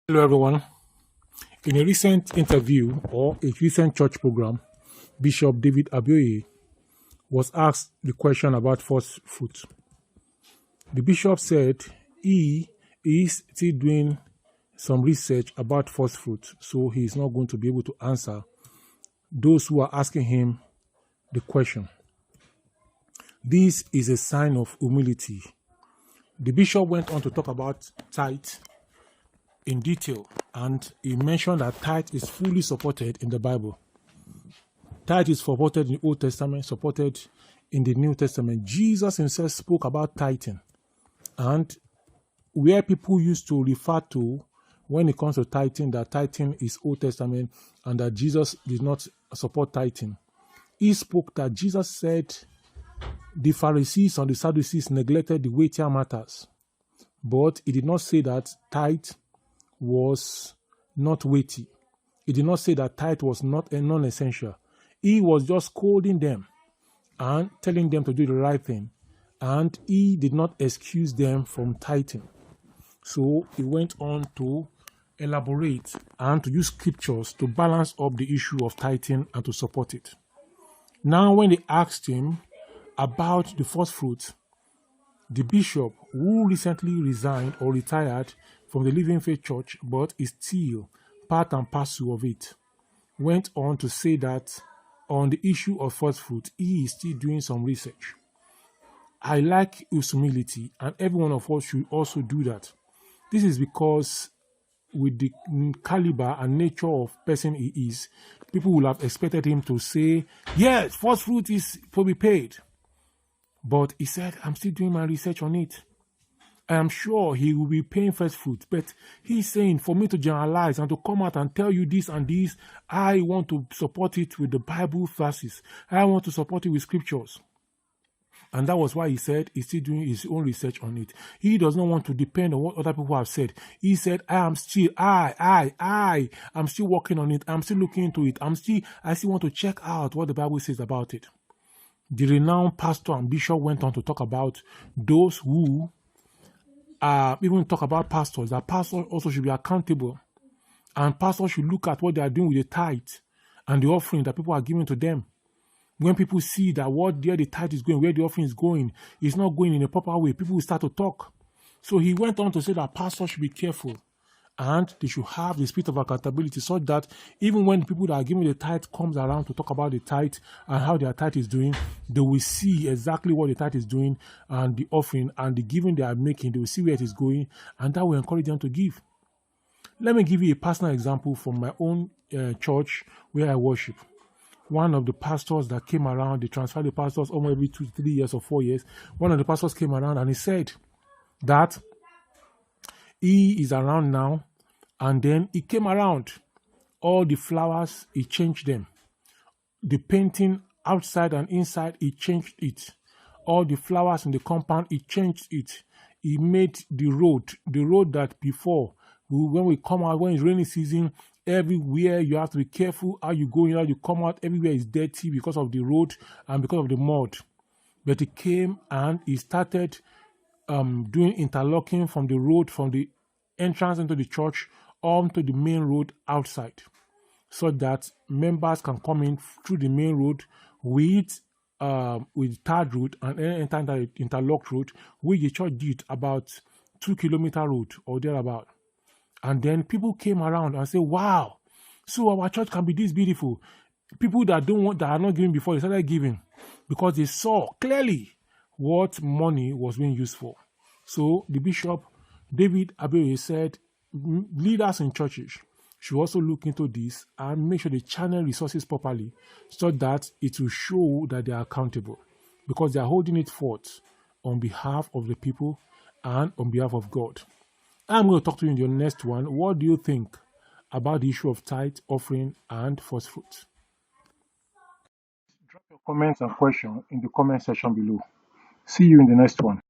Hello, everyone. In a recent interview or a recent church program, Bishop David Abioye was asked the question about first fruit. The bishop said he is still doing some research about first fruit, so he is not going to be able to answer those who are asking him the question. This is a sign of humility. The bishop went on to talk about tithe in detail, and he mentioned that tithe is fully supported in the Bible. Tithe is supported in the Old Testament, supported in the New Testament. Jesus himself spoke about tithing, and where people used to refer to when it comes to tithing, that tithing is Old Testament and that Jesus did not support tithing. He spoke that Jesus said the Pharisees and the Sadducees neglected the weightier matters, but he did not say that tithe was not weighty. He did not say that tithe was not a non-essential. He was just scolding them and telling them to do the right thing, and he did not excuse them from tithing. So he went on to elaborate and to use scriptures to balance up the issue of tithing and to support it. Now, when they asked him about the first fruit, the bishop, who recently resigned or retired from the Living Faith Church but is still part and parcel of it, went on to say that on the issue of first fruit, he is still doing some research. I like his humility, and every one of us should also do that. This is because with the caliber and nature of person he is, people will have expected him to say, yes, first fruit is to be paid. But he said, I'm still doing my research on it. I am sure he will be paying first fruit. But he's saying, for me to generalize and to come out and tell you this and this, I want to support it with the Bible verses. I want to support it with scriptures. And that was why he said he's still doing his own research on it. He does not want to depend on what other people have said. He said, I'm still working on it. I'm still looking into it. I still want to check out what the Bible says about it. The renowned pastor and bishop went on to talk about those who even talk about pastors, that pastors also should be accountable, and pastors should look at what they are doing with the tithe and the offering that people are giving to them. When people see that where the tithe is going, where the offering is going, is not going in a proper way, people will start to talk. So he went on to say that pastors should be careful and they should have the spirit of accountability, so that even when the people that are giving the tithe comes around to talk about the tithe and how their tithe is doing, they will see exactly what the tithe is doing and the offering and the giving they are making. They will see where it is going, and that will encourage them to give. Let me give you a personal example from my own church where I worship. One of the pastors that came around, they transferred the pastors almost every 2 to 3 years or 4 years. One of the pastors came around and he said that he is around now, and then he came around. All the flowers, he changed them. The painting outside and inside, he changed it. All the flowers in the compound, he changed it. He made the road that before, when we come out, when it's rainy season, everywhere you have to be careful how you go in, how you come out. Everywhere is dirty because of the road and because of the mud. But he came and he started doing interlocking from the road, from the entrance into the church onto the main road outside, so that members can come in through the main road with third road and enter the interlocked road, which the church did about 2-kilometer road or thereabout. And then people came around and said, wow, so our church can be this beautiful. People that are not giving before, they started giving because they saw clearly what money was being used for. So the bishop, David Abioye, said leaders in churches should also look into this and make sure they channel resources properly, so that it will show that they are accountable, because they are holding it forth on behalf of the people and on behalf of God. I'm going to talk to you in your next one. What do you think about the issue of tithe, offering, and first fruits? Drop your comments and questions in the comment section below. See you in the next one.